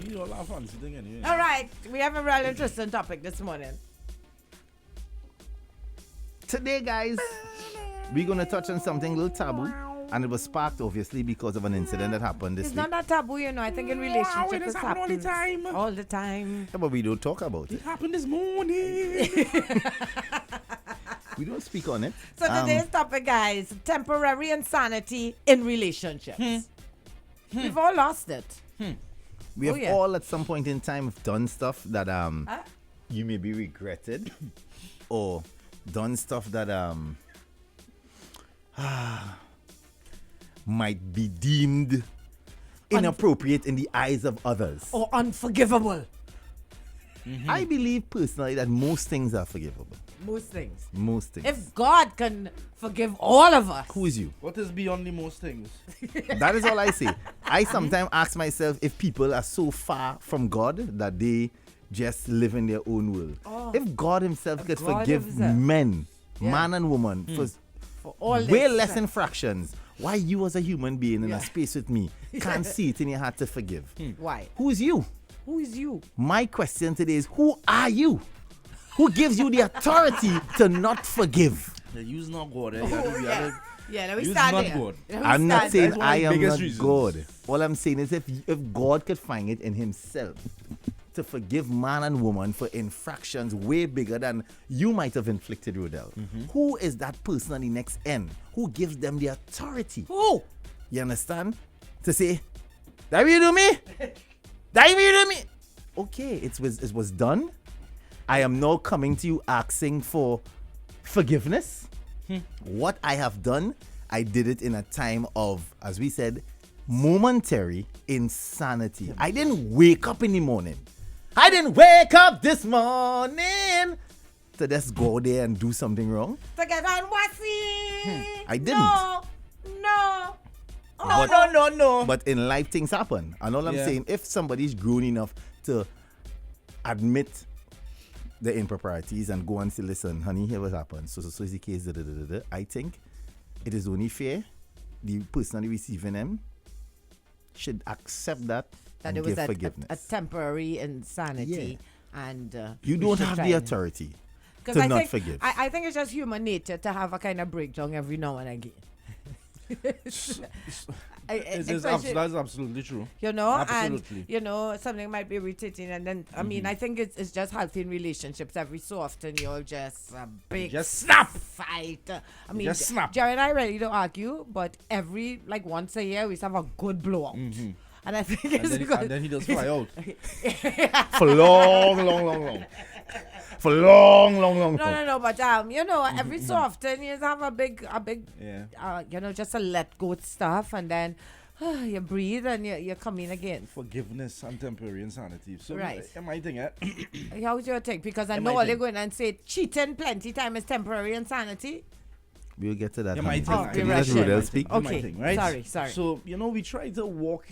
need all that fancy thing anyway. All right, we have a real interesting topic this morning. Today, guys, we're going to touch on something a little taboo. And it was sparked, obviously, because of an incident that happened this It's week. not that taboo, you know. I think in relationships it it happen all the happens time. all the time. Yeah, but we don't talk about It it. happened this morning. We don't speak on it. So today's topic, guys, temporary insanity in relationships. We've all lost it. We have yeah. all at some point in time done stuff that you maybe regretted or done stuff that might be deemed inappropriate in the eyes of others. Or unforgivable. I believe personally that most things are forgivable. Most things. Most things. If God can forgive all of us. Who is you? What is beyond the most things? That is all I say. I sometimes ask myself if people are so far from God that they just live in their own world. If God himself could God forgive himself. men, Yeah. man and woman, For all way this. less infractions, why you as a human being in Yeah. a space with me can't see it in your heart to forgive? Why? Who is you? Who is you? My question today is, who are you? Who gives you the authority to not forgive? Yeah, you's not God. Eh? Yeah, let me You's start not there. God. Let me I'm not start saying That's one I of the am biggest not reasons. God. All I'm saying is if God could find it in himself to forgive man and woman for infractions way bigger than you might have inflicted, Rodel, who is that person on the next end? Who gives them the authority? Who? You understand? To say, that what you do me? That what you do me? Okay, it was done. I am now coming to you asking for forgiveness. What I have done, I did it in a time of, as we said, momentary insanity. I didn't wake up in the morning. I didn't wake up this morning to just go there and do something wrong. To get on Wasi. I didn't. No. But- No. But in life, things happen. And all I'm Yeah. saying, if somebody's grown enough to admit the improprieties and go and say, listen, honey, here what happened. So is the case. I think it is only fair the person receiving them should accept that and That it was give forgiveness. a temporary insanity. And You we don't should have try the and- authority 'Cause to I not think, forgive. I think it's just human nature to have a kind of breakdown every now and again. That's absolutely true. You know, Absolutely. and you know, something might be irritating, and then I mean, I think it's just healthy in relationships. Every so often, you'll just a big Just snap. fight. I mean, just snap. Jerry and I really don't argue, but every like once a year, we just have a good blowout. And I think it's because And then he does fly out. For long. For long. no, but you know, every so often you just have a big, Yeah. you know, just a let go stuff, and then you breathe and you come in again. Forgiveness and temporary insanity. So, Right. my thing, eh? How's your take? Because I Yeah, know my all they're thing. going and say cheating plenty time is temporary insanity. We'll get to that. Yeah, my honey. thing. Oh, Can we're you let rushing. Rudel speak? My Okay, thing, right? sorry. So, we try to walk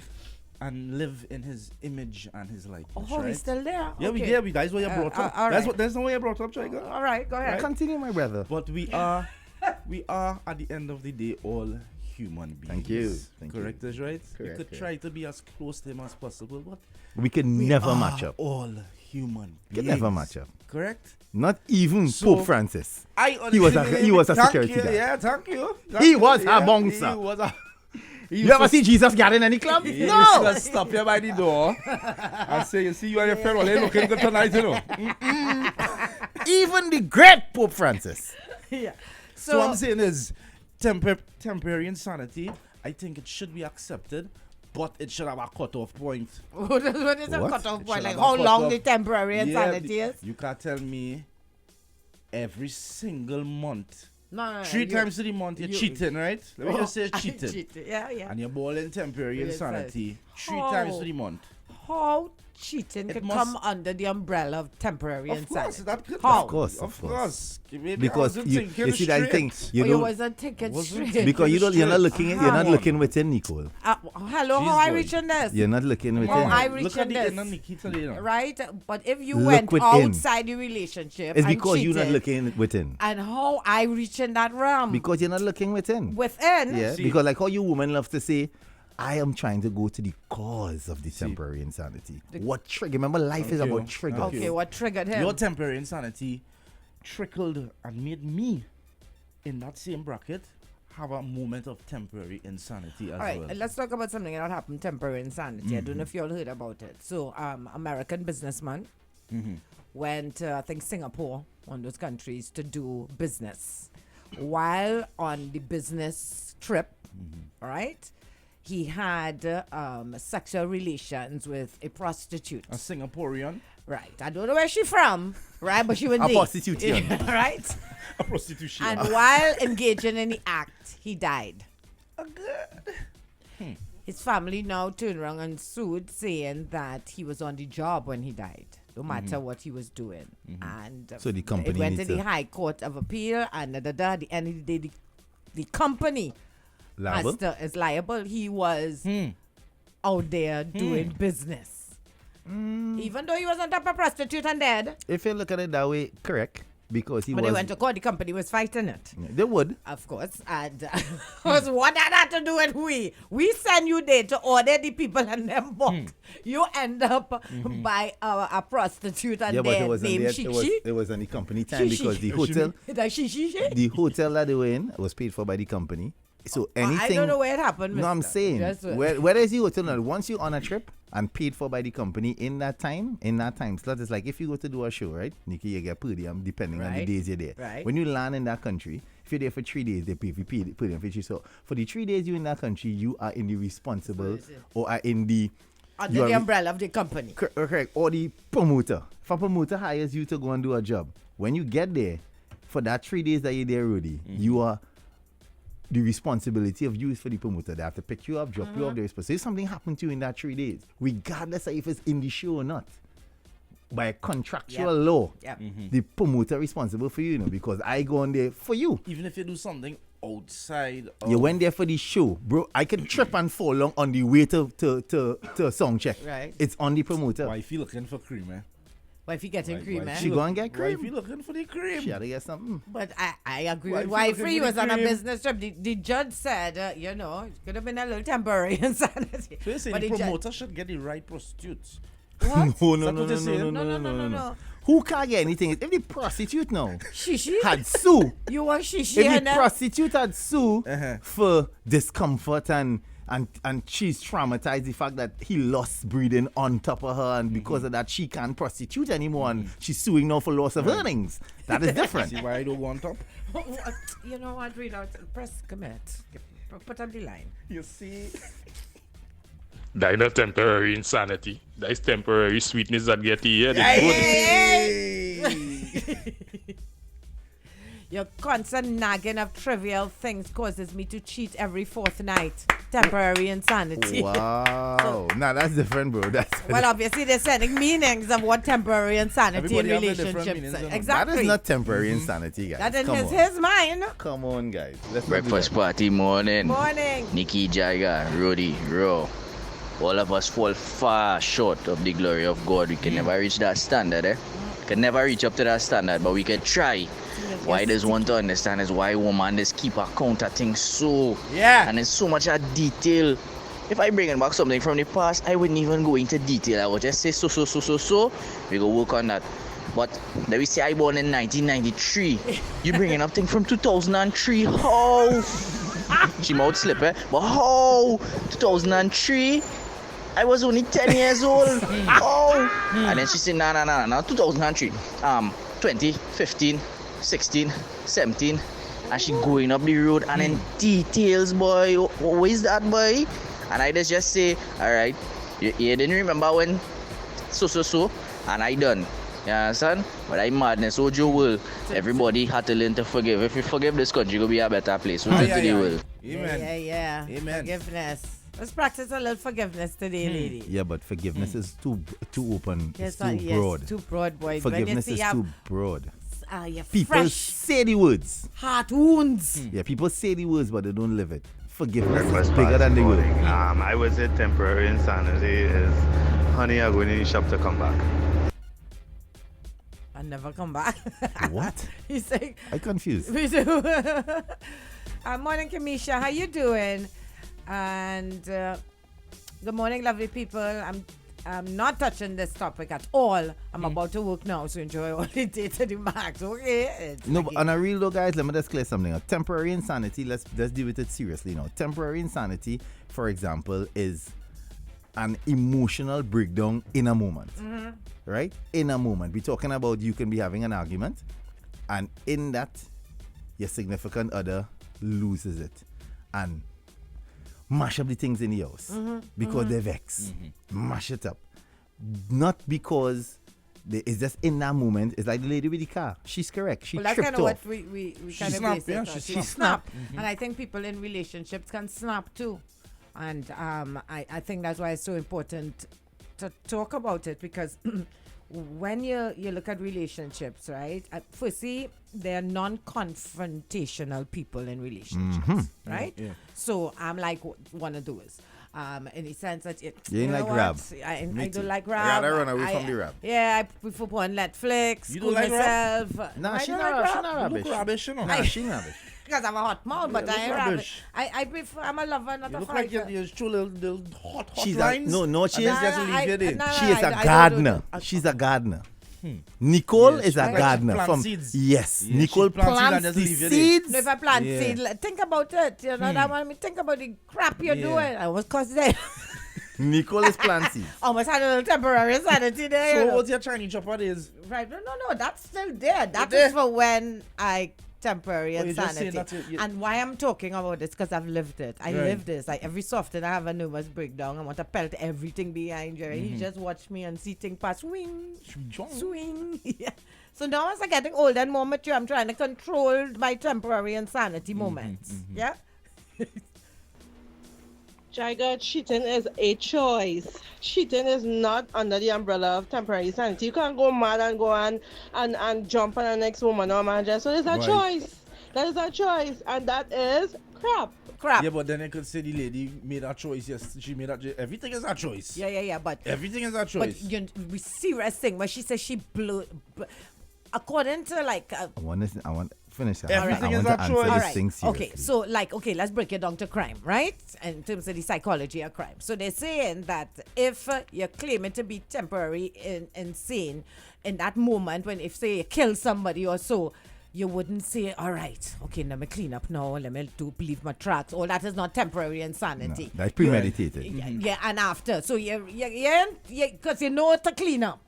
and live in his image and his likeness, Oh, right? he's still there? Yeah, okay. that's what you brought up. all right. That's the way you brought up, Jaiga. All right, go ahead. Continue, my brother. But we are at the end of the day all human beings. Thank you. Thank you. Correct is right. Correct, We could correct. try to be as close to him as possible, but We can we never are match up. all human We beings. can never match up. Correct. Not even So- Pope Francis. He was a Thank security you, guard. Yeah, thank you. He was a Yeah, bouncer. He was a. He You used ever to see Jesus get in any club? He No. used to stop you by the door and say, you see, you and your friend, well, they looking good tonight, you know. Even the great Pope Francis. Yeah. So what I'm saying is, temporary insanity, I think it should be accepted, but it should have a cutoff point. What is a What? cutoff It point? should Like have a how long cutoff. the temporary Yeah, insanity is? You can't tell me every single month. No. Three times in the month you're you- cheating, right? Let me just say cheating. Cheating. Yeah. And you're balling temporary Yes, insanity three How? times in the month. How cheating It could must- come under the umbrella of temporary Of insanity? course, that could. How? Of course. Because you see that thing, you You don't, wasn't thinking Wasn't straight. because you're not looking Come you're not on. looking within, Nicole. Hello, Jeez, how I boy. reaching this? You're not looking Oh, within. I Look reaching at the this. inner Nikki today, you know. Right? But if you Look went within. outside the relationship It's and because you're not cheated, looking within. and how I reach in that realm Because you're not looking within. within. Yeah, See. because like how you women love to say, I am trying to go to the cause of the temporary insanity. What trigger? Remember, life is about triggers. Okay, what triggered him? Your temporary insanity trickled and made me, in that same bracket, have a moment of temporary insanity as All right, well. let's talk about something that happened, temporary insanity. I don't know if you all heard about it. So, American businessman went to, I think, Singapore, one of those countries, to do business. While on the business trip, all right, he had sexual relations with a prostitute. A Singaporean, Right. I don't know where she from, right? But she was A there. prostitute, yeah. Right? a prostitution. And while engaging in the act, he died. Oh, good. His family now turned around and sued, saying that he was on the job when he died, no matter what he was doing. And So the company it went to needs the to- High Court of Appeal, and at the end of the day, the company Liable? is liable. He was out there doing business. Even though he was on top of prostitute and dead. If you look at it that way, correct. Because he When was. they went to court, the company was fighting it. They would. Of course. And was what that had to do with we? We send you there to order the people and them book. You end up by a prostitute and Yeah, but it then was, named it was on the company time because the hotel, That she. the hotel that they were in was paid for by the company. So anything. I don't know where it happened. No, I'm mister. saying, Just, where is the hotel now? Once you're on a trip and paid for by the company in that time slot, it's like if you go to do a show, right? Nikki, you get per diem depending on the Right. days you're there. Right. When you land in that country, if you're there for 3 days, they pay for per diem for you. So for the 3 days you're in that country, you are in the responsible or are in the under you the are umbrella of the company. correct, or the promoter. If a promoter hires you to go and do a job, when you get there, for that 3 days that you're there, Rudy, you are the responsibility of you is for the promoter. They have to pick you up, drop you off. So if something happened to you in that 3 days, regardless of if it's in the show or not, by contractual law, Yep. the promoter responsible for you, because I go on there for you. Even if you do something outside of... You went there for the show, bro. I can trip and fall long on the way to a song check. Right. It's on the promoter. Why if you looking for cream, eh? Why if you getting cream, eh? She go and get Why if cream. you looking for the cream? She had to get something. But I agree Why with if you why looking free for was the on a cream? business trip. The judge said, it could have been a little temporary insanity. So you're saying But the the judge- promoter should get the right prostitutes. What? No, Is that what you're saying? No. Who can't get anything? If the prostitute now Shishi? had sue, You want shishi if and the prostitute had sue Uh-huh. for discomfort and she's traumatized the fact that he lost breathing on top of her and because of that she can't prostitute anymore and she's suing now for loss of earnings. That is different. See why I don't want up? You know what? Read out. Press commit. Put up the line. You see? That is not temporary insanity. That is temporary sweetness that get you here. Your constant nagging of trivial things causes me to cheat every fourth night. Temporary insanity. Wow. Nah, that's different, bro. That's Well, obviously they're sending meanings of what temporary insanity Everybody in have their different relationships. meanings, don't they? Exactly. that is not temporary insanity, guys. That in Come on. his mind. Come on, guys. Let's not do Breakfast that. party morning. Morning. Nikki, Jaiga, Rudy, Ro. All of us fall far short of the glory of God. We can never reach that standard, eh? Can never reach up to that standard, but we can try. Why there's one to understand is why woman just keep account of things so. Yeah. And it's so much a detail. If I bring back something from the past, I wouldn't even go into detail. I would just say so. We go work on that. But let me say I born in 1993. You bringing up things from 2003. How? She mouth slip, eh? But how? 2003? I was only 10 years old. Oh. And then she said, no, 2003. 2015, 16, 17. And she going up the road and in details, boy. What is that, boy? And I just say, alright, you didn't remember when so. And I done. You understand? But I madness, Ojo will. Everybody had to learn to forgive. If you forgive this country, it'll be a better place. We'll to the world. Amen. Yeah. Amen. Forgiveness. Let's practice a little forgiveness today, lady. Yeah, but forgiveness is too open. Yes, It's too broad. too broad, boy. Forgiveness when is you see too broad. your People fresh say the words. heart wounds. Yeah, people say the words, but they don't live it. Forgiveness is Breakfast bigger than the word. morning. I would say temporary insanity is, honey, I'm going to the shop to come back. And never come back. What? He's saying, I'm confused. morning, Kamisha. How you doing? And good morning, lovely people. I'm not touching this topic at all. I'm about to work now, so enjoy all the day to the max. Okay. No, but on a real though, guys, let me just clear something. Temporary insanity, let's deal with it seriously now. Temporary insanity, for example, is an emotional breakdown in a moment. Right? In a moment. We're talking about you can be having an argument, and in that, your significant other loses it and mash up the things in the house because they're vexed. Mash it up. Not because it's just in that moment. It's like the lady with the car. She's correct. She that's tripped kind of off. what we She kind of snapped, base it yeah, on. she She snapped. snapped. And I think people in relationships can snap too. And I think that's why it's so important to talk about it, because when you look at relationships, right? Firstly, they're non-confrontational people in relationships, right? Yeah. So I'm like one of those. In the sense that You you ain't know like what? rap. I Me don't too. like I rap. gotta run away from the rap. Yeah, I prefer on Netflix. You Cool don't like rap? myself. Nah, I she don't not like she rap. not You rubbish. look rubbish, you know. Nah, she not rubbish. Because I'm a hot mouth, but Yeah, I ain't look rubbish. rubbish. I prefer, I'm a lover, not You a look like fighter. you're true little hot She's a, lines. no, she and is. then just leave you there. no, She is I a don't gardener. do She's a gardener. Nicole Yeah, is she a like she gardener. plant From seeds. yes, Yeah, Nicole she plant seeds and plants just the leave it there. seeds. No, if I plant Yeah. seed, think about it. You know, that one, think about the crap you're Yeah. doing. I was cussed there. Nicole is plant seeds. Almost had a little temporary sanity there. you So know. what's your Chinese chopper is? Right, no, that's still there. That there? is for when I temporary Oh, you're just saying insanity. that you- And why I'm talking about this, because I've lived it. I Right. live this. Like every so often I have a nervous breakdown. I want to pelt everything behind you. He just watch me and see things pass. Swing, swing. Yeah. So now as I'm getting older and more mature, I'm trying to control my temporary insanity moments. Yeah. Jaiga, cheating is a choice. Cheating is not under the umbrella of temporary sanity. You can't go mad and go and jump on the next woman or man. So there's a Right. choice. That is a choice. And that is crap. Crap. Yeah, but then I could say the lady made a choice. Yes, she made a everything is a choice. Yeah. But Everything is a But choice. we serious thing when she says she blew. According to like. I want to finish that. Everything I is want a to choice. answer All this right. thing seriously. Okay, so let's break it down to crime, right? In terms of the psychology of crime. So they're saying that if you're claiming to be temporary insane in that moment, when if say you kill somebody or so, you wouldn't say, all right, okay, let me clean up now, let me leave my tracks. Oh, that is not temporary No, insanity. that's premeditated. Yeah, and after. So because you know to clean up.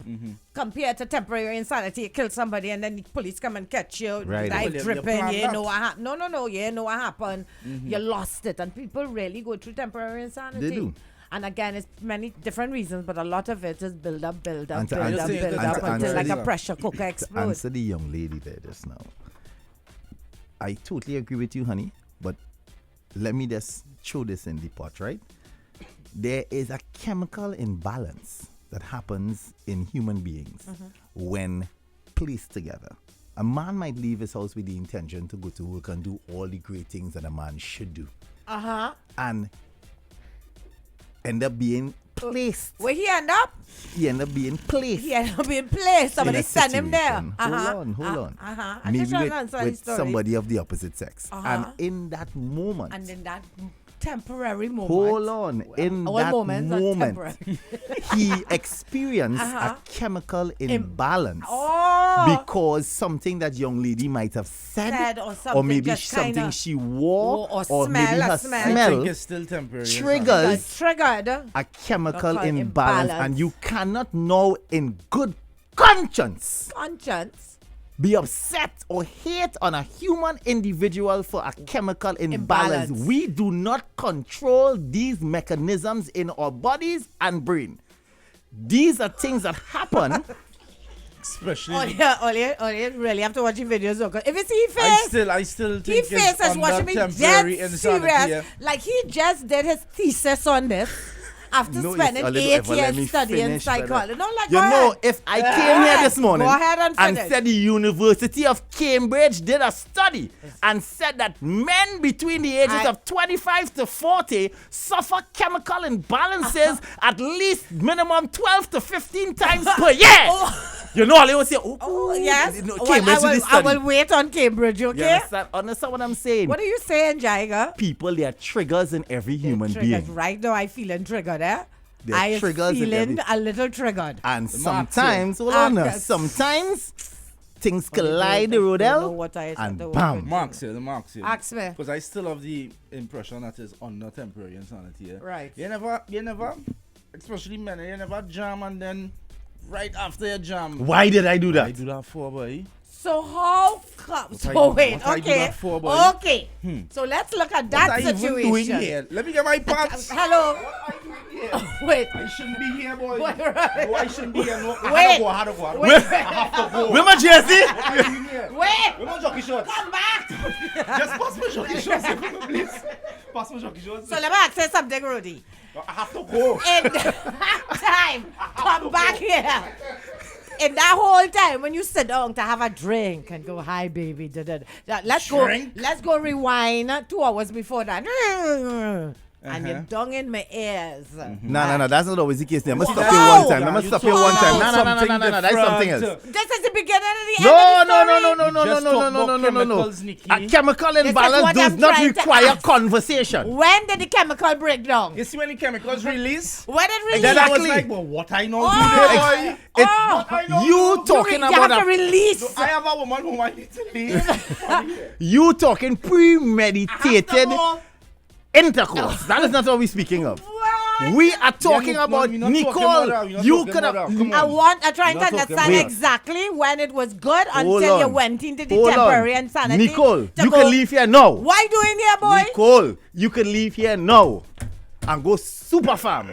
Compared to temporary insanity, you kill somebody and then the police come and catch you, Right. life Well, you dripping, plan you that. know what happened. No, you know what happened. You lost it. And people really go through temporary insanity. They do. And again, it's many different reasons, but a lot of it is build up And to until answer like a the- pressure cooker To explodes. answer the young lady there just now, I totally agree with you, honey, but let me just throw this in the pot, right? There is a chemical imbalance that happens in human beings when placed together. A man might leave his house with the intention to go to work and do all the great things that a man should do, and end up being placed. Where he end up? He end up being placed. He end up being placed. Somebody in a send him there. situation. Hold on. I'm Maybe just trying with, to answer the with story. somebody of the opposite sex. Uh-huh. And in that moment, And in that temporary moment. hold on, in All that moments are moment, temporary. he experienced Uh-huh. a chemical imbalance Oh! because something that young lady might have said, Or or something maybe just something kinda- she wore, or or maybe smell, a her smell. I smell think it's still temporary. triggers Triggered. a chemical Chemical imbalance, imbalance. and you cannot now, in good conscience, Conscience. be upset or hate on a human individual for a chemical imbalance. Imbalance. We do not control these mechanisms in our bodies and brain. These are things that happen. Especially, All you really have to watch the videos. Though, 'cause if you see his face, I still he think face it's is under watching me temporary dead insanity. serious. Yeah. Like he just did his thesis on this after No, spending a little 8 ever let me years studying finish, brother. psychology. No, like You go know, ahead. if I Go came here ahead. this morning Go ahead and and finish. said the University of Cambridge did a study and said that men between the ages of 25 to 40 suffer chemical imbalances at least minimum 12 to 15 times per year. You know, they will say, Oh, yes. No, Well, Cambridge I is will, the I study. will wait on Cambridge, You okay? understand what I'm saying? What are you saying, Jaiga? People, there are triggers in every human Triggers. being. Right now, I feeling triggered, eh? There are I triggers in feeling every- a little triggered. And The sometimes, hold Ah, on, yes. sometimes things Oh, you collide, don't know Rodel, what I said, and the bam. word. Marks here, the marks here. Ask me. Because I still have the impression that is under temporary insanity. Yeah? Right. You never, especially men, you never jam and then right after you jam. Why did I do I that? do that for boy. So how come? What So I- wait, what I do okay, that for, boy? okay. So let's look at that What I even situation. doing here? Let me get my pants. Hello. What I doing here? Wait. I shouldn't be here, boy. Wait, right. No, I shouldn't be here. No, I Wait. had to go. Wait. I have to go. Where my jersey? Wait. Where my jockey shorts? Come back. Just pass my jockey shorts, please. Pass my jockey shorts. So let me ask you something, Rudy. I have to go. In that time, come back here. In that whole time, when you sit down to have a drink and go, hi, baby, let's Drink? go rewind 2 hours before that. And you're down in my ears. No, that's not always the case. Let me stop No. you one time. Let me You stop you talk one time. about No, something that's something else. different. This is the beginning of the No, end of the no, story. no, no, no, no, just no, talk no, about no, no, no. chemicals, Nikki. A chemical is imbalance what does I'm not trying to require ask. conversation. When did the chemical break down? You see when the chemicals release? When it released? Then I was Exactly. like, well, what I know Oh. do there, boy? It- Oh. I know You do. talking you about have to a release. I have a woman whom I need to leave. you talking premeditated Wow. intercourse. That is not what we're speaking of. We are talking about we're not Nicole. talking about that. We're not You talking could about have. that. Come on. I'm trying to You're not talking understand about- exactly when it was good Hold until you on. went into the Hold temporary on. insanity. Nicole, to you go, can leave here now. Why doing here, boy? Nicole, you can leave here now and go super farm,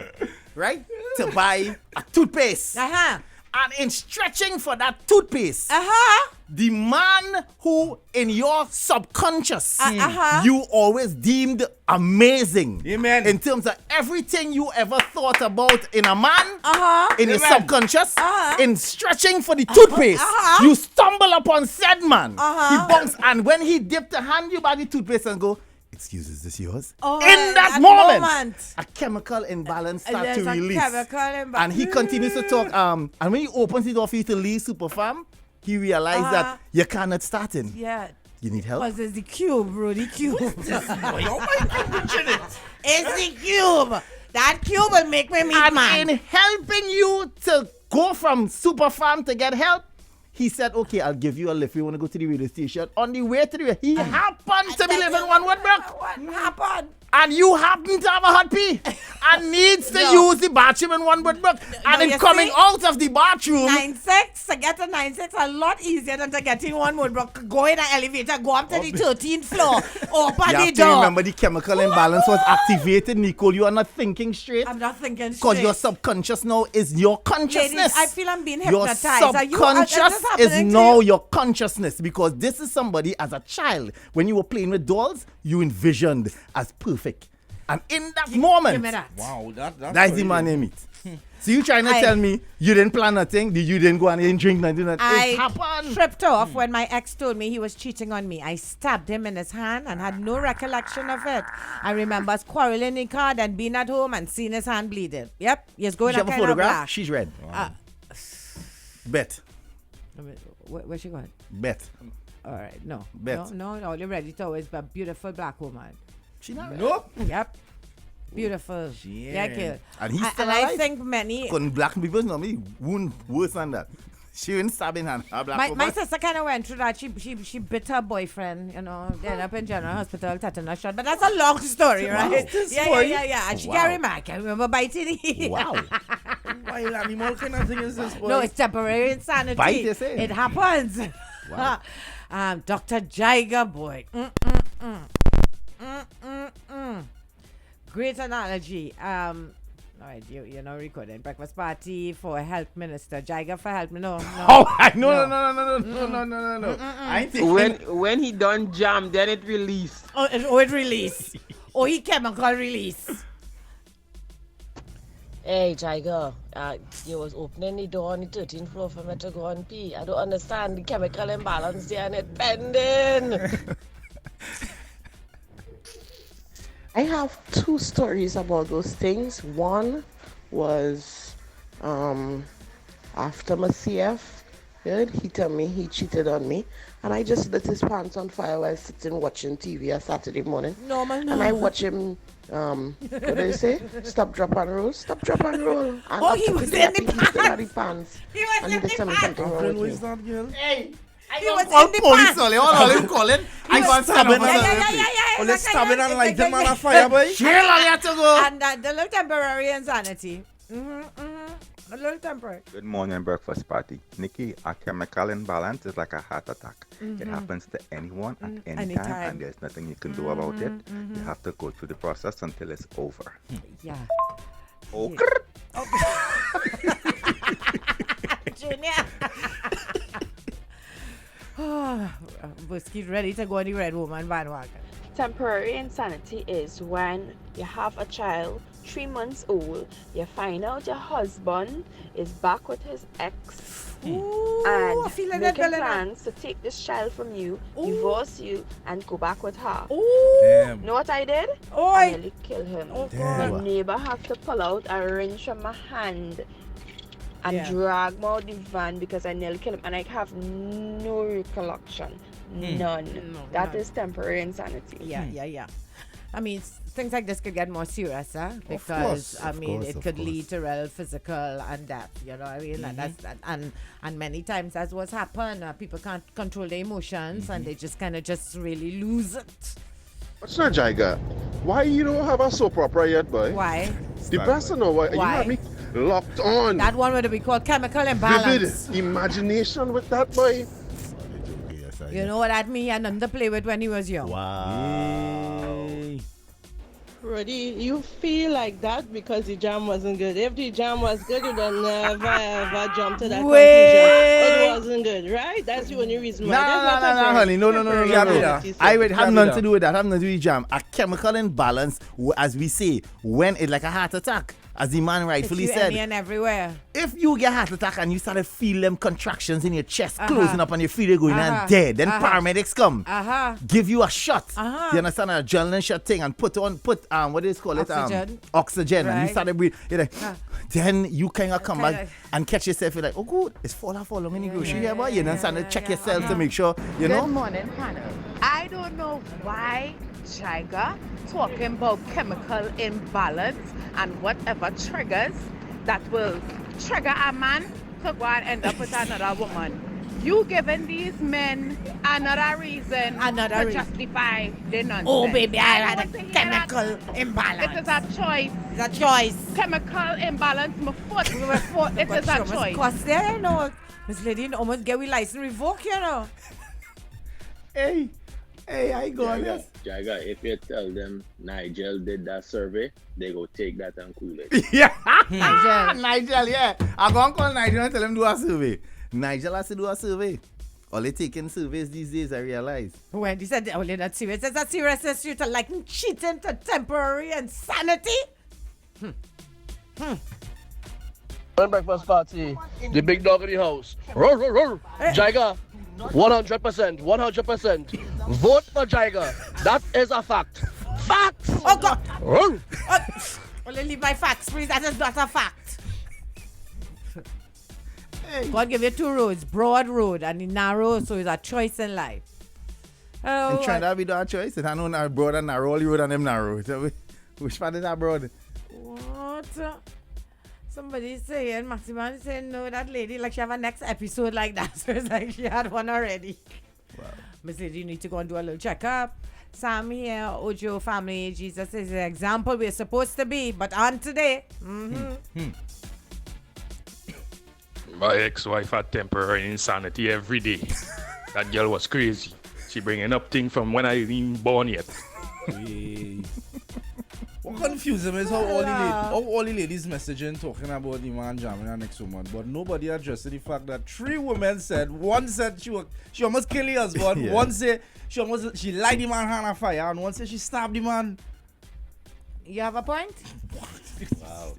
right? To buy a toothpaste. Uh-huh. And in stretching for that toothpaste, Uh-huh. the man who in your subconscious uh-huh. you always deemed amazing. Amen. In terms of everything you ever thought about in a man, Uh-huh. in your Amen. subconscious, Uh-huh. in stretching for the toothpaste, Uh-huh. you stumble upon said man. Uh-huh. He bumps, and when he dipped the hand you by the toothpaste and go, excuse, is this yours? Oh, in that that moment, moment. a chemical imbalance starts There's to a release. chemical imbalance. And he continues to talk. And when he opens the door for you to leave Superfarm, he realized that you cannot start in. Yeah. You need help. Because it's the cube, bro. The cube. Oh my God, It's the cube. That cube will make me meet And man. in helping you to go from Superfarm to get help, he said, okay, I'll give you a lift. You want to go to the radio station. On the way to the radio, he happened to be living one Woodbrook. What happened? And you happen to have a hot pee and needs to No. use the bathroom in one Woodbrook. And in you coming see? out of the bathroom, 9-6, to get to 9-6 a lot easier than to get in one Woodbrook. Go in an elevator, go up to the 13th floor, open you the have to door. remember the chemical imbalance was activated, Nicole. You are not thinking straight. I'm not thinking Because straight. your subconscious now is your consciousness. Ladies, I feel I'm being Your hypnotized. Are you- subconscious is this is happening to now you? your consciousness, because this is somebody as a child. When you were playing with dolls, you envisioned as perfect. And in that moment, Give me that. Wow, that's that's the crazy. man you meet. So you trying to I- tell me you didn't plan nothing? You didn't go and you didn't drink nothing? It I happened. tripped off when my ex told me he was cheating on me. I stabbed him in his hand and had no recollection of it. I remember us quarreling in the car and being at home and seeing his hand bleeding. Yep, he's going She to have a kind of photograph? black. She's red. Bet. Where's she going? Bet. All right, no. Bet. No, you're ready to always be a beautiful black woman. She not red. Nope. Yep. Beautiful. Yeah, kid. And he's still and I alive? think many. Couldn't black people normally wound worse than that. She wouldn't stab in hand. A black My woman. sister kind of went through that. She bit her boyfriend, they ended up in general hospital, tetanus shot. But that's a long story, right? Yeah. And she Wow. carried back. I remember biting it. Wow. Wild animal kind of thing is this, boy? No, it's temporary insanity. Bite, you say? It happens. Wow. Dr. Jaiga, boy. Great analogy. All right, you're not recording. Breakfast party for health minister. Jaiga for health. No. Oh, no. I ain't thinking. When he done jam, then it released. It release. He chemical release. Hey, Jaiga, you was opening the door on the 13th floor for me to go and pee. I don't understand the chemical imbalance there and it bending. I have two stories about those things. One was after my CF, Yeah, he tell me he cheated on me, and I just lit his pants on fire while sitting watching TV on Saturday morning. Normal, And I watch him, what do they say? Stop, drop, and roll. Stop, drop, and roll. And Oh, he after was picking in up, the he still had the pants. pants. He was And he in just the tell me pants. something wrong Uncle, with who me. is that girl? Hey, He was call in the police pants. only. All him calling. I got stabbing stabbing. Oh, let's stab it and light them on a fire, boy. Chill, all you have to go. And the little temporary insanity. A little temporary. Good morning, breakfast party. Nikki, a chemical imbalance is like a heart attack. It happens to anyone at any time, Anytime. and there's nothing you can do about it. You have to go through the process until it's over. Yeah. Oh, Junior. Whiskey ready to go on the red woman bandwagon. Temporary insanity is when you have a child 3 months old, you find out your husband is back with his ex Ooh, I and feel like that making girl in a- plans to take this child from you, Ooh. divorce you, and go back with her. Ooh. Damn. Know what I did? I Oi. nearly killed him. Oh, My God. neighbor had to pull out a wrench from my hand and Yeah. drag me out the van because I nearly killed him, and I have no recollection. None. No, That none. is temporary insanity. Yeah. I mean, things like this could get more serious, huh? Because course, I of mean, course, it of could course. lead to real physical and death. You know what I mean? And that's that. And many times that's what's happened. People can't control their emotions, and they just kind of just really lose it. What's that, Jaiga? Why you don't have a soap opera yet, boy? Why? The best to know why you Why? have me locked on. That one would be called chemical imbalance. Vivid imagination with that, boy. You know what that mean? And nothing to play with when he was young. Wow. Rudy, you feel like that because the jam wasn't good. If the jam was good, you'd have never ever jumped to that conclusion. It wasn't good, right? That's the only reason why. No, honey. No. Temporary. I would have Can't be nothing that. to do with that. Have nothing to do with jam. A chemical imbalance, as we say, when it's like a heart attack, as the man rightfully It's you said. any and everywhere. If you get heart attack and you start to feel them contractions in your chest closing up and you feel it going and dead, then paramedics come, give you a shot. You understand? A adrenaline shot thing and put what do you call it? Oxygen. Oxygen. And you Right. start to breathe. You're like, then you kind of come back Kinda- and catch yourself. You're like, oh good, it's fall long in the grocery here, boy. You understand? Check yourself to make sure, you know. Good morning, panel. I don't know why Jaiga talking about chemical imbalance and whatever triggers that will trigger a man to go and end up with another woman. You giving these men another reason to justify their nonsense. Oh, baby, I had want a to hear chemical that. imbalance. It is a choice. It's a choice. Chemical imbalance, my foot. It But is a sure must choice. cost there, you know. Miss Lady almost get we license revoked, you know. Hey, I go on this. Jaiga, if you tell them Nigel did that survey, they go take that and cool it. Yeah. Nigel, yeah. I'm going to call Nigel and tell him do a survey. Nigel has to do a survey. All they taking surveys these days, I realize. When he said only not serious, is that seriousness you to like cheating to temporary insanity? Breakfast party. The big dog in the house. Roar, roar, roar. Jaiga, 100%. Vote for Jaiga. That is a fact. Fact. Oh God. Roar. Only leave my facts, please. That is not a fact. God give you two roads, broad road and the narrow, so it's a choice in life. Oh, In Trinidad, we don't have choice. I know now broad and narrow, all the road and them narrow. So which part is that broad? what? Somebody saying, Maximan is saying, no, that lady, like she have a next episode like that. So it's like she had one already. Wow. Miss Lady, you need to go and do a little checkup. Sam here, Ojo family, Jesus is the example we're supposed to be, but on today. My ex-wife had temporary insanity every day. That girl was crazy. She bringing up things from when I ain't even born yet. What confused them is how all the ladies messaging talking about the man jamming her next woman, but nobody addressed the fact that 3 women said, one said she almost killed her husband, one said she light the man hand on fire, and one said she stabbed the man. You have a point? Wow.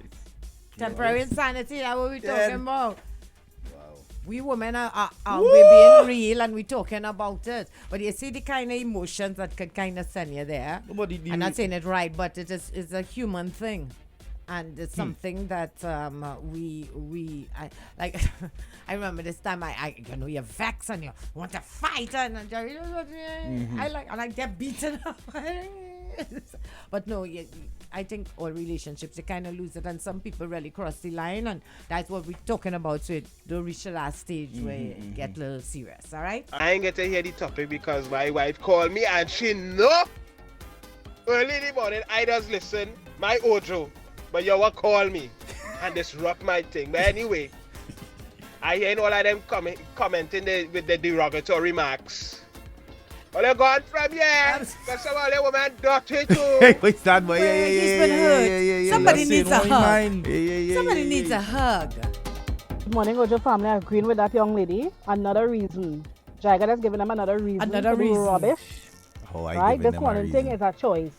Temporary insanity, that's what we're Dead. talking about. We women are we're being real and we're talking about it. But you see the kind of emotions that could kind of send you there. I'm not saying it right, but it's a human thing. And it's something that I like. I remember this time you're vexed and you want to fight and I like get beaten up. But no, I think all relationships, you kind of lose it, and some people really cross the line, and that's what we're talking about. So it don't reach the last stage where it get a little serious. All right. I ain't get to hear the topic because my wife called me and she know. Early in the morning, I just listen, my Ojo, but you will call me and disrupt my thing. But anyway, I hear all of them commenting with the derogatory remarks. Well, they're gone from here. Because some of the women dirty too. Wait, stand by. Yeah. Somebody needs a hug. Somebody needs a hug. Good morning, Ojo family. I'm agreeing with that young lady. Another reason. Jaiga has given them another reason to do rubbish. Right? This morning thing is a choice.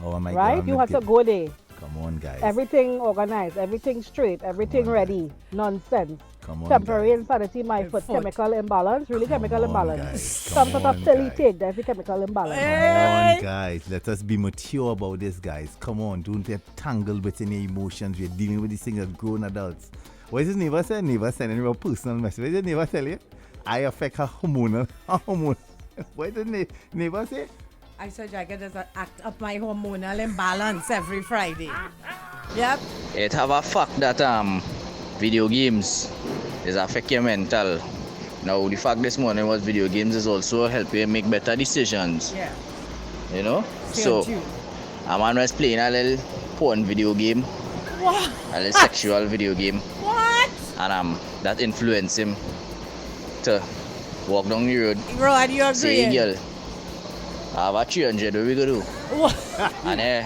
Oh my God. Right? You have to go there. Come on, guys. Everything organized, everything straight, everything ready. Nonsense. Come on, temporary insanity, my foot. Chemical imbalance, really chemical imbalance. Some sort of silly thing, there's a chemical imbalance. Come on, guys. Let us be mature about this, guys. Come on, don't get tangled within your emotions. We're dealing with these things as grown adults. What is his neighbor saying? Neighbor sending a personal message. What did the neighbor tell you? I affect her hormonal. What did the neighbor say? I said Jaiga does act up my hormonal imbalance every Friday. Yep. It have a fact that video games is affect your mental. Now the fact this morning was video games is also help you make better decisions. Yeah. You know? So a man was playing a little porn video game. What? A little sexual video game. What? And that influenced him to walk down the road. Rod, you agree? Say, girl, I have a 300, what we gonna do? What? And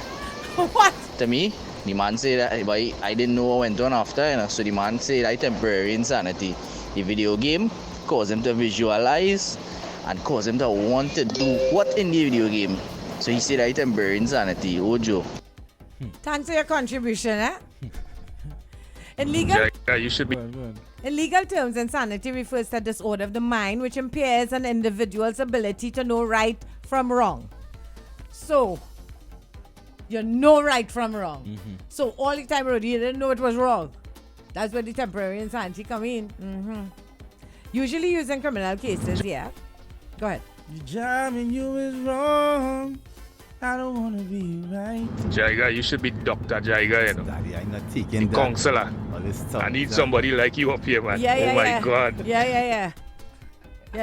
what? To me, the man said that, but I didn't know what went on after, you know, so the man said that temporary insanity. The video game caused him to visualize and caused him to want to do what in the video game. So he said that temporary insanity. Ojo. Thanks for your contribution, eh? In legal terms, insanity refers to a disorder of the mind which impairs an individual's ability to know right from wrong. So, you know right from wrong. So, all the time, Rudy, you didn't know it was wrong. That's where the temporary insanity come in. Usually used in criminal cases, yeah. Go ahead. Jamming you is wrong. I don't want to be right. Jaiga, you should be Dr. Jaiga, you know. Daddy, I'm not taking the counselor. I need somebody like you up here, man. My God. Yeah,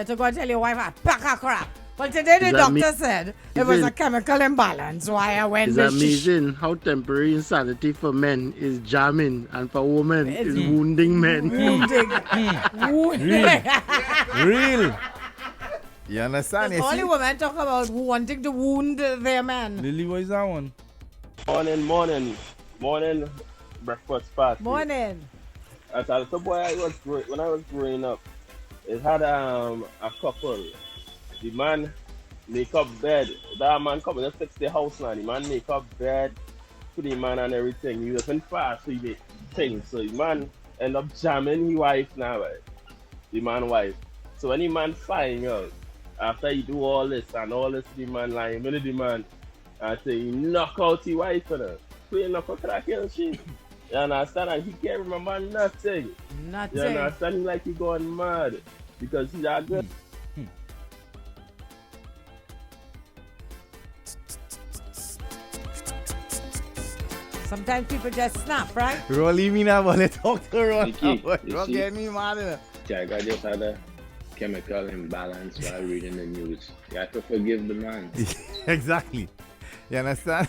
to go and tell your wife a pack of crap. But today the doctor said it was a chemical imbalance. Why I went. It's amazing how temporary insanity for men is jamming and for women is wounding men. Real. You understand? All the women talk about wanting to wound their man. Lily, what is that one? Morning, breakfast party. Morning. As a little boy, when I was growing up, it had a couple. The man make up bed. That man come and fix the house now. The man make up bed for the man and everything. He was in fast, so he did things. So the man end up jamming his wife now, right? The man wife. So when the man find out, after he do all this, the man lying with the man, and say he knock out his wife for her. So he knock out crack and shit. You understand? And he can't remember nothing. You understand? He like he going mad because he's that good. Sometimes people just snap, right? Roll me now, but let's talk to Roll. Nikki, Get me mad. Jaiga just had a chemical imbalance while reading the news. You have to forgive the man. Exactly. You understand?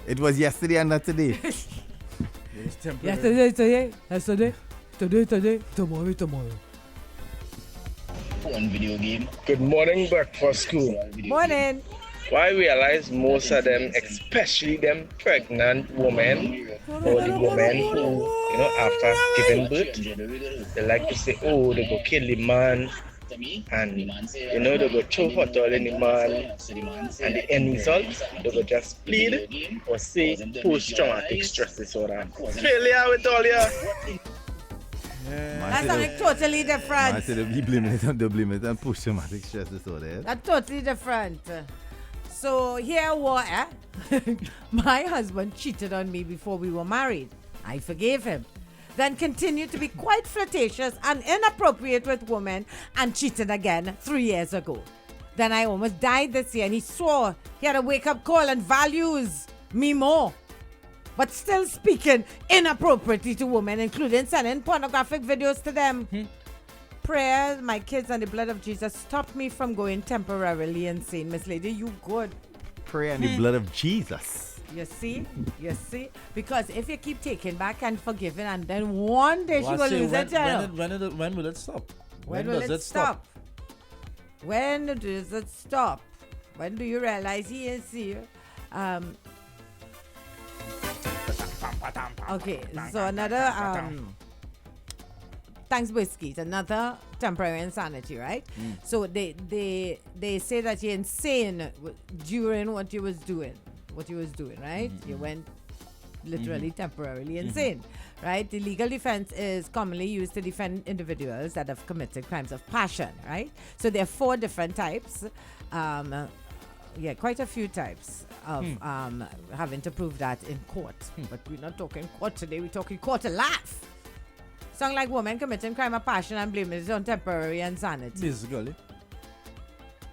It was yesterday and not today. Yesterday, today, tomorrow. One video game. Good morning, breakfast school. Morning. Well, I realize most of them, especially them pregnant women, or the women who, after giving birth, they like to say, oh, they go kill the man, and, they go throw hot oil in the man, and the end result, they go just plead or say post-traumatic stress disorder. Failure with all your... That's something totally different. I said they blame it on post-traumatic stress disorder. That's totally different. So here was my husband cheated on me before we were married. I forgave him. Then continued to be quite flirtatious and inappropriate with women and cheated again 3 years ago. Then I almost died this year and he swore he had a wake-up call and values me more. But still speaking inappropriately to women, including sending pornographic videos to them. Prayers, my kids, and the blood of Jesus stopped me from going temporarily insane. Miss Lady, you good. Prayer and the blood of Jesus. You see? Because if you keep taking back and forgiving, and then one day she will lose it. When will it stop? When does it stop? When does it stop? When do you realize he is here? Okay, so another thanks biscuit, another temporary insanity, right? So they say that you're insane during what you was doing, right? You went literally temporarily insane, right? The legal defense is commonly used to defend individuals that have committed crimes of passion, right? So there are 4 different types. Quite a few types of having to prove that in court. But we're not talking court today, we're talking court of life. Sound like women committing crime of passion and blaming it on temporary insanity. Basically.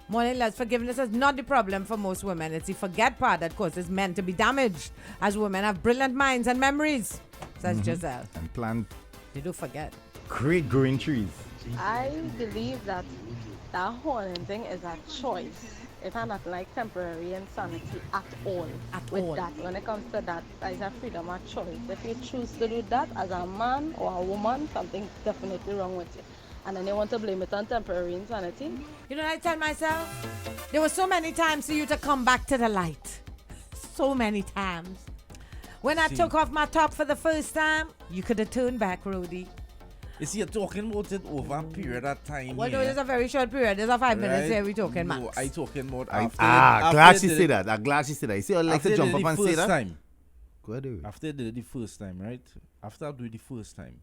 More or less, forgiveness is not the problem for most women. It's the forget part that causes men to be damaged, as women have brilliant minds and memories, says Giselle. And plant. They do forget. Great growing trees. I believe that whole thing is a choice. It's not like temporary insanity at all. That, when it comes to that, it's a freedom of choice. If you choose to do that as a man or a woman, something's definitely wrong with you. And then you want to blame it on temporary insanity. You know what I tell myself? There were so many times for you to come back to the light. So many times. When I took off my top for the first time, you could have turned back, Rudy. You see, you're talking about it over a period of time. Well, no, it's a very short period. There's a 5 minutes here we're talking, max. No, I talking about glad she said that. I'm glad she said that. You see, I like to jump up and say that. Time. Go ahead. After I did it the first time, right? After I do it the first time,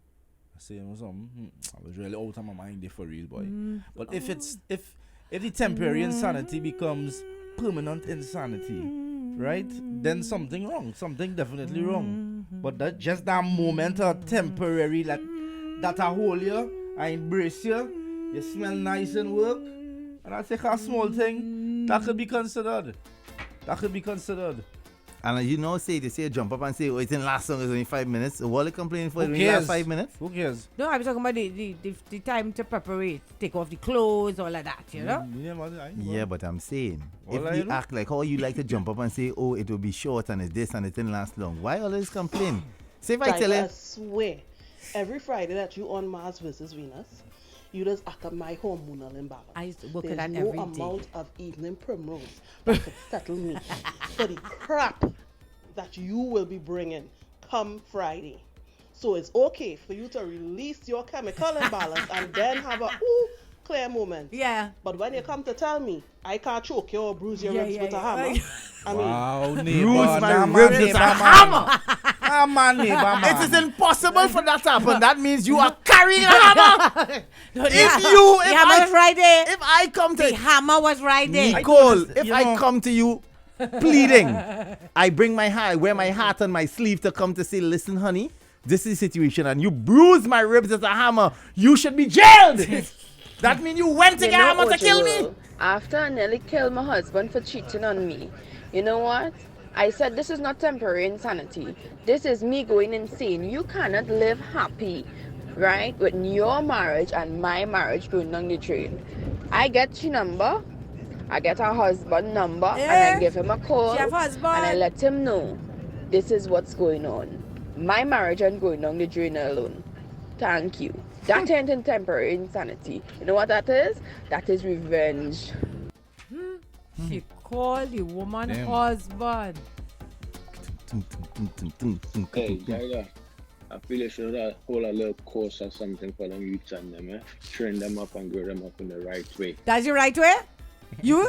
I say, I was really out of my mind there for real, boy. But if the temporary insanity becomes permanent insanity, right? Then something wrong. Something definitely wrong. But that moment of temporary, like, that I hold you, I embrace you, you smell nice and work, and I take a small thing, that could be considered. And you know, they say jump up and say, oh, it didn't last long, it's only 5 minutes. So what are you complaining for? It only last 5 minutes? Who cares? No, I was talking about the time to prepare, take off the clothes, all of that, you know? Yeah, but I'm saying, if you act like how you like to jump up and say, oh, it will be short and it's this and it didn't last long, why always complain? Say if I tell you. I swear, every Friday that you on Mars versus Venus, you just act up my hormonal imbalance. I used to work There's at that no every amount day. of evening primrose that could settle me for the crap that you will be bringing come Friday. So it's okay for you to release your chemical imbalance and then have a clear moment. Yeah. But when you come to tell me I can't choke you or bruise your ribs with a hammer, I mean, wow, neighbor, bruise my ribs with a hammer. Neighbor, it is impossible for that to happen. That means you are carrying a hammer. If I come to the hammer was right there. Nicole, if I come to you pleading, I bring my heart, I wear my heart on my sleeve to come to say, listen, honey, this is the situation, and you bruise my ribs with a hammer, you should be jailed. That means you went to get a hammer to kill me. After I nearly killed my husband for cheating on me, you know what? I said this is not temporary insanity. This is me going insane. You cannot live happy, right, with your marriage and my marriage going down the drain. I get your number. I get her husband number and I give him a call and I let him know this is what's going on. My marriage ain't going down the drain alone. Thank you. That ain't in temporary insanity. You know what that is? That is revenge. She called the woman husband. Hey, Jaiga, I feel you should hold a little course or something for them youths and them, train them up and grow them up in the right way. That's your right way?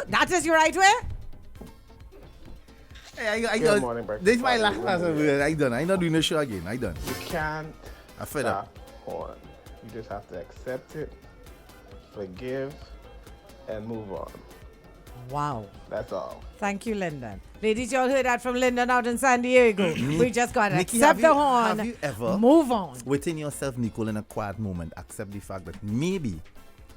That is your right way? Hey, I Good morning, breakfast. This is my last word. I done. I'm not doing the show again. I done. You can't I fed up. on. You just have to accept it, forgive, and move on. Wow. That's all. Thank you, Lyndon. Ladies, you all heard that from Lyndon out in San Diego. We just got to Nikki, accept the horn. Have you ever move on within yourself, Nicole, in a quiet moment, accept the fact that maybe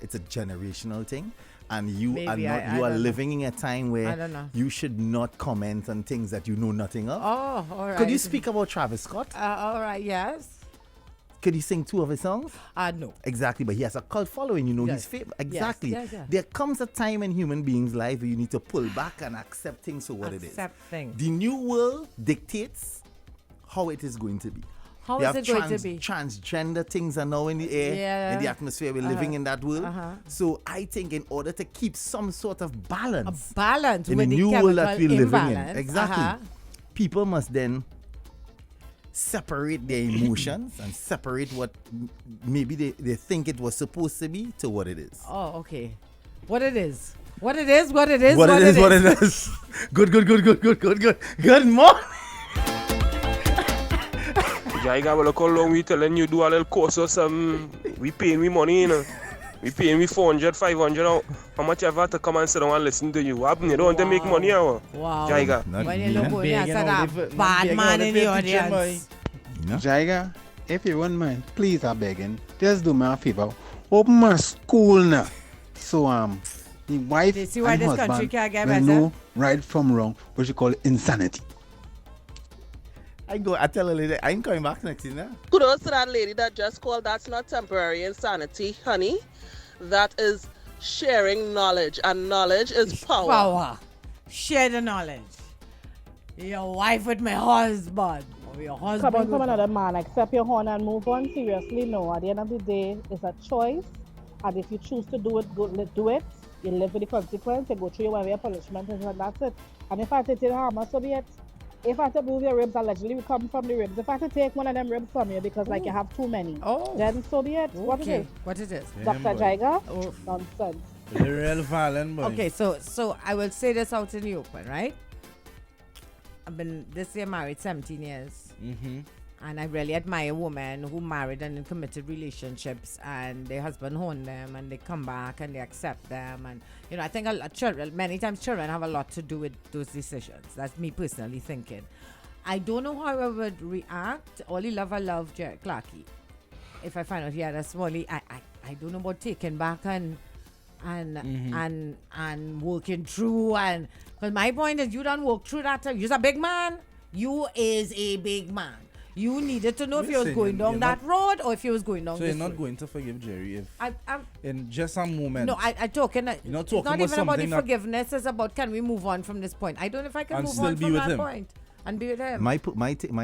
it's a generational thing, and you Maybe, are not, I you are don't living in a time I where don't know. you should not comment on things that you know nothing of? Oh, all right. Could you speak about Travis Scott? All right, yes. Could you sing 2 of his songs? No. Exactly, but he has a cult following. You know, Yes. he's famous. Exactly. Yes, yes. There comes a time in human beings' life where you need to pull back and accept things for what it is. Accept things. The new world dictates how it is going to be. How We is have it going to be? Transgender things are now in the air, in the atmosphere. We're living in that world. So I think in order to keep some sort of balance, in with the the new world that we're chemical living in, imbalance. exactly, people must then separate their emotions and separate what maybe they think it was supposed to be to what it is. Oh, okay. What it is. What it is, what it is, What it is. Good. Good morning. Jaiga, well, look how long we telling you do a little course or something. We paying we money, you know. We paying we 400, 500. How much ever to come and sit down and listen to you? What happened? You don't want to make money, or? Wow. Jaiga. When you look only as a bad man in the audience. Jaiga, if you wouldn't mind, please, I'm begging, just do me a favor. Open my school now. So, the wife You see why and this country husband can't get will better? know right from wrong, what you call insanity. I tell a lady, I'm coming back next year. Kudos to that lady that just called. That's not temporary insanity, honey. That is sharing knowledge, and knowledge is power. Share the knowledge. Your wife with my husband. Or your husband Coming from with another man, accept your horn and move on. Seriously, no. At the end of the day, it's a choice. And if you choose to do it, do it. You live with the consequence. You go through your way of punishment, and that's it. And if I take it harm, so be it. If I have to move your ribs, allegedly we come from the ribs. If I have to take one of them ribs from you because like you have too many, then so be it. What it is? What it is? Dr. Jaiga? Nonsense. The real violent boy. Okay, so I will say this out in the open, right? I've been this year married 17 years. Mm-hmm. And I really admire women who married and in committed relationships and their husband own them and they come back and they accept them. And, you know, I think many times children have a lot to do with those decisions. That's me personally thinking. I don't know how I would react. Only love I love Jared Clarkey. If I find out he had a smallie, I don't know about taking back and working through. And because my point is you don't work through that time. You're a big man. You is a big man. You needed to know if you was going down that road or if you was going down so this you're not road. going to forgive Jerry if I'm in just a moment. No, I talking. You're not it's talking not about even about the something that- forgiveness. It's about can we move on from this point. I don't know if I can And move still on be from with that him. point and be with him. My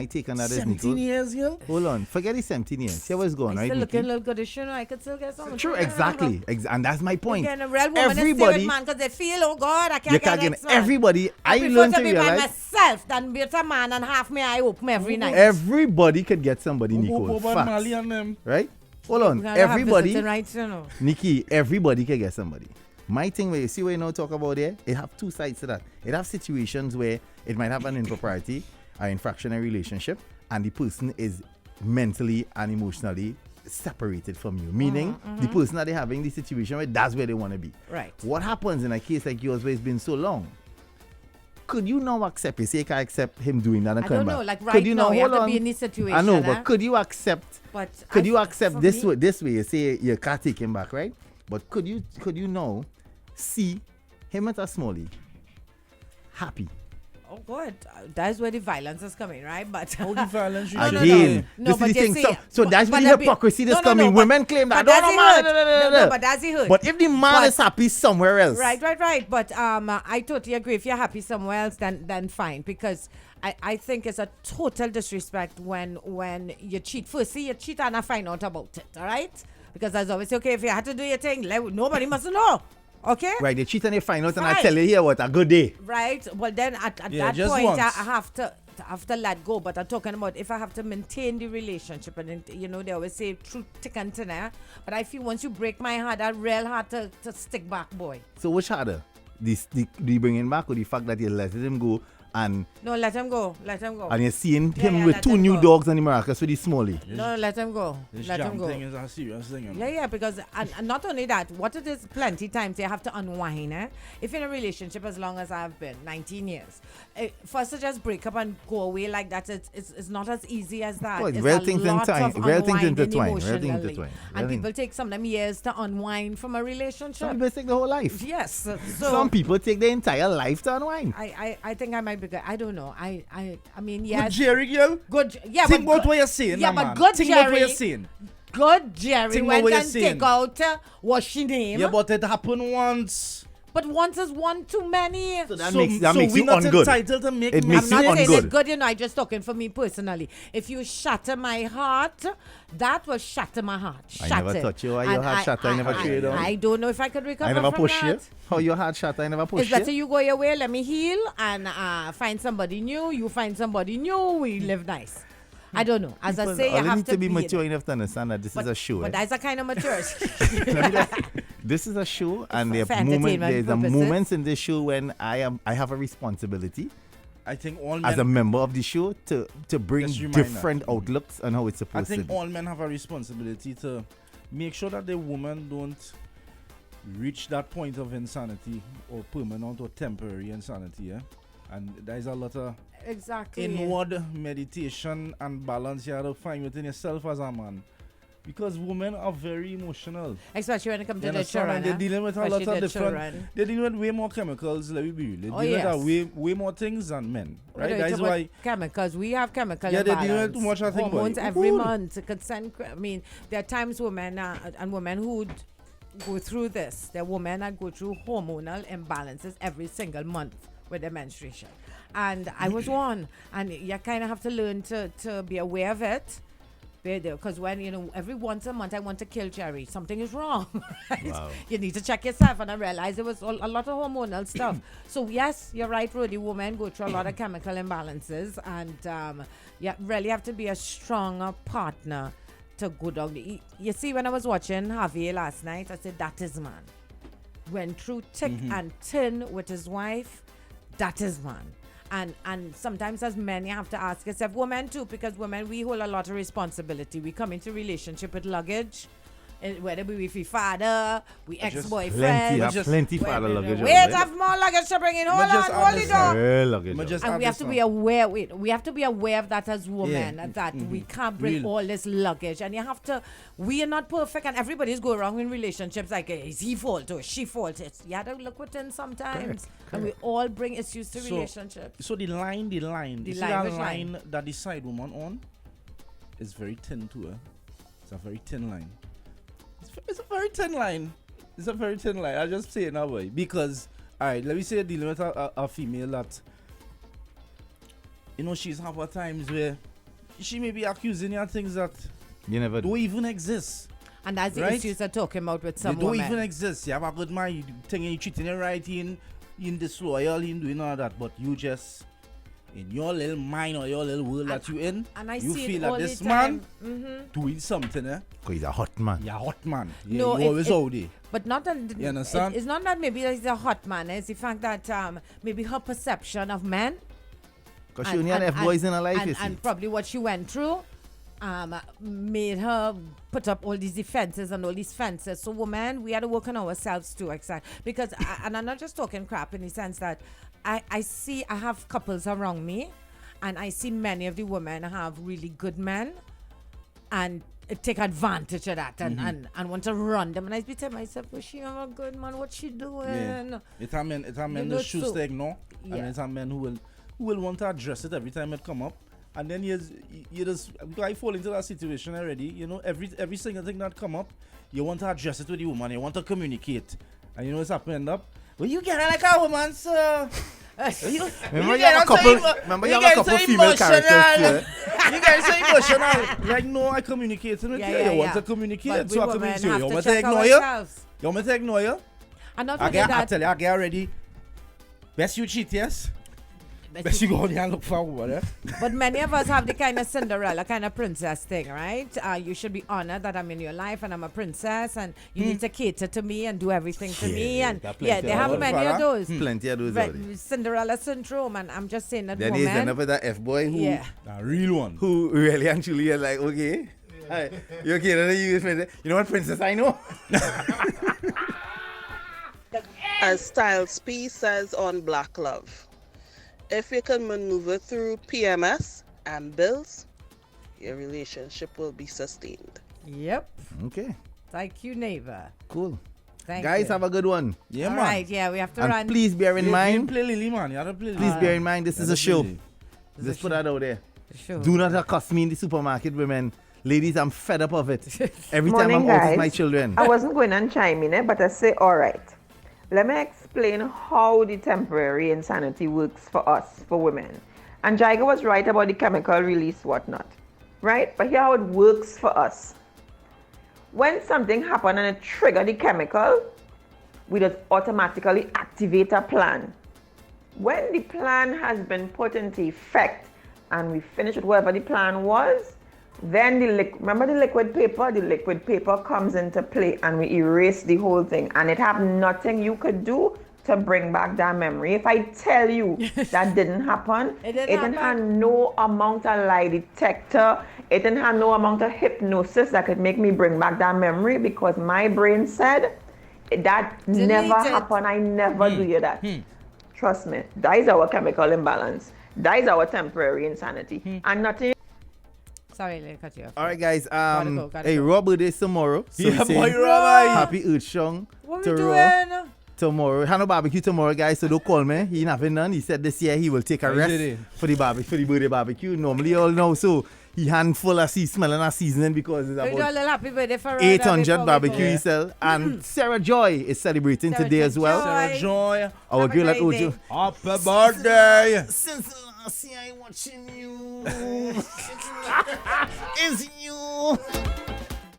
take on that is 17 Nicole. years, yo? Hold on, forget the 17 years. See what's going I right, still looking a Nikki? little goodish, you know. I could still get something. True, exactly. And that's my point. Again, a real woman is Everybody, stay with man because they feel, oh God, I can't you get can't get next man. everybody. I prefer learned to to be by realize myself than be with a man and half me eye open every night. everybody could get somebody, Nicole. Bob and Facts. Marley and them. Right? Hold on. We gotta have Everybody, visiting rights, you know. Nikki, everybody can get somebody. My thing where you see what you now talk about there, it have two sides to that. It have situations where it might have an impropriety, an infractional relationship, and the person is mentally and emotionally separated from you. Meaning, the person that they're having the situation where that's where they want to be. Right. What happens in a case like yours where it's been so long? Could you now accept it? Say you can accept him doing that and I coming don't know, back. like Could right you now, you have hold to on. be in this situation. I know, eh? but could you accept? But Could you for accept this me- way? This way, you say you can't take him back, right? But could you now see him at a smallie happy? Oh, good. That's where the violence is coming, right? But How the violence you Again, No, this but is the you thing. see- So that's but where there the be- hypocrisy that's no, coming. but- Women claim that. but No, that's no, the man. hurt. No, but that's the hurt. But if the man But- is happy somewhere else, Right. But I totally agree. If you're happy somewhere else, then fine. Because I think it's a total disrespect when you cheat. Firstly, you cheat and I find out about it. All right? Because as always, okay, if you had to do your thing, nobody must know. Okay? right? You cheat and you find out, and I Fine. tell you here what a good day. Right. Well, then at Yeah, that just point, I once. have to let go. But I'm talking about if I have to maintain the relationship, and they always say truth thick and thin. But I feel once you break my heart, that's real hard to stick back, boy. So which harder? The bringing back or the fact that you let him go and No, let him go. Let him go. and you're seeing Yeah, him yeah, with let 2 him new go. dogs and the Maracas with the smallie. No, let him go. This Let him jam go. thing is a serious thing. You know? Yeah, because and not only that, what it is, plenty times you have to unwind. If you're in a relationship as long as I've been, 19 years, for us to just break up and go away like that, it's not as easy as that. Oh, It's real a things lot entwine- of real things unwinding intertwine, real things emotionally. intertwine, real And things- people take some of them years to unwind from a relationship. Some people take the whole life. Yes. So Some people take their entire life to unwind. I think I might be good. I don't know. I mean, Good yes. Jerry, girl. Good. Yeah, Think but about good- what you're saying. Yeah, now, but man. good Think about what Jerry. you're saying. Good Jerry Think about went what you're and saying. take out what's she name? Yeah, but it happened once. But once is one too many. So that makes you we're not ungood. entitled to make It mess. makes I'm you not saying ungood. it's good, I just talking for me personally. If you shatter my heart, that will shatter my heart. I Shatter. never touch you. Why your And heart shatter? I never trade on. I don't know if I could recover I never from push that. you. How your heart shatter? I never push It's you. better you go your way, let me heal, and find somebody new. You find somebody new, we live nice. I don't know. As I People say, you only have need to be mature enough to understand that this is a show. But that's a kind of maturity. This is a show, and For entertainment there's a purposes. moments in this show when I have a responsibility I think all as men, a member of the show to bring Just remind that. different outlooks on how it's I supposed to think be. all men have a responsibility to make sure that the woman don't reach that point of insanity or permanent or temporary insanity. Yeah? And there's a lot of Exactly. inward meditation and balance you have to find within yourself as a man. Because women are very emotional. Especially when it comes You to the understand? children. And they're dealing with a lot Especially of the different. children. They're dealing with way more chemicals, let me be real. They're Oh, dealing yes. with way more things than men. Right? Whether That it's is about why. chemicals, we have chemical Yeah, they're dealing with imbalance. too much, I think, boy. Hormones every Good. month. It could send. I mean, there are times women and women who go through this. There are women that go through hormonal imbalances every single month with their menstruation. And I was one, and you kind of have to learn to be aware of it. Because when, every once a month I want to kill Jerry, something is wrong. Right? Wow. You need to check yourself. And I realized it was a lot of hormonal stuff. So, yes, you're right, Rudy. Women go through a lot of chemical imbalances. And you really have to be a stronger partner to go down. You see, when I was watching Javier last night, I said, that is man. Went through thick and thin with his wife. That is man. And sometimes as men you have to ask yourself, women too, because women, we hold a lot of responsibility. We come into relationship with luggage, whether we be father, we ex-boyfriend. Plenty father luggage. Wait, have more luggage to bring in. Hold on, hold it on. And we have to be aware. We have to be aware of that as women, that we can't bring all this luggage. And you have to. We are not perfect, and everybody's go wrong in relationships. Like, is he fault or is she fault? You have to look within sometimes, and we all bring issues to relationships. So the line, you see which that line? line that the side woman on is very thin too. It's a very thin line. It's a very thin line. It's a very thin line. I just say it now, boy. Because, alright, let me say dealing with a female that, she's have her times where she may be accusing you of things that you never don't even exist. And that's the right? issues I'm talking about with some They don't women. even exist. You have a good man, you thinking you treating her right, in disloyal, in doing all that, but you just, in your little mind or your little world that you in, and I you see feel it that all this the man time. doing something, Because he's a hot man. Yeah, hot man. Yeah, No, you always out there. But not that. You understand? It's not that maybe he's a hot man. It's the fact that maybe her perception of men. Because she only had F-boys in her life, you see. And probably what she went through made her put up all these defenses and all these fences. So women, we had to work on ourselves too, exactly. Because, and I'm not just talking crap in the sense that I have couples around me, and I see many of the women have really good men and take advantage of that and want to run them. And I be telling myself, well, she have a good man, what she doing? Yeah. It's a men that choose to ignore, and it's a men who will want to address it every time it come up. And then you just, I fall into that situation already. Every single thing that come up, you want to address it with the woman. You want to communicate, and what's happening up? Well, you get like a woman, sir. Remember you have a couple female characters here. You guys say emotional. Like, no, I communicating with you. You want to communicate, But so I we women communicate. have You to want to check ignore you? ourselves. You want me to ignore you? And not I only that. tell you, I get ready. Best you cheat, yes? But she go there and look for water. But many of us have the kind of Cinderella, kind of princess thing, right? You should be honored that I'm in your life and I'm a princess and you need to cater to me and do everything to me. And they have many of those. Plenty of those. Cinderella syndrome, and I'm just saying that then woman. Then there's another F-boy who, a real one, who really actually is like, okay, hi, you okay? You know what princess I know? As Styles P says on Black Love, if you can maneuver through PMS and bills, your relationship will be sustained. Yep. Okay. Thank you, neighbor. Cool. Thank Guys, you. have a good one. Yeah, All man. right, yeah, we have to and run. please bear in mind. Play Lily, man. You have to play Lily. Please bear in mind, this is a show. It's Just a put show. that out there. Show. Do not accost me in the supermarket, women. Ladies, I'm fed up of it. Every time Morning, I'm out with guys. my children. I wasn't going to chime in, but I say, all right. Let me explain how the temporary insanity works for us, for women. And Jaiga was right about the chemical release, whatnot. Right? But here how it works for us. When something happens and it triggers the chemical, we just automatically activate a plan. When the plan has been put into effect and we finish with whatever the plan was, then remember the liquid paper? The liquid paper comes into play and we erase the whole thing. And it have nothing you could do to bring back that memory. If I tell you that didn't happen, it didn't have no amount of lie detector. It didn't have no amount of hypnosis that could make me bring back that memory because my brain said that never happened. I never do that. Trust me. That is our chemical imbalance. That is our temporary insanity. And nothing. Sorry, let me cut you off. All right, guys. Gotta Hey, go. Rob birthday is tomorrow. So Yeah, we say boy, Rob. Happy Earth Strong What to we Rob. doing? Tomorrow. Have no barbecue tomorrow, guys, so don't call me. He ain't having none. He said this year he will take a He rest did it. for the birthday barbecue. Normally, you all know, so he handful of smelling of seasoning because it's We do a about little happy birthday for Rhoda 800 before we barbecue go. he sell. And Sarah Joy is celebrating today as well. Sarah Joy. Our Have a girl at great Ojo. day. Happy birthday. Since last year I watching you. It's you.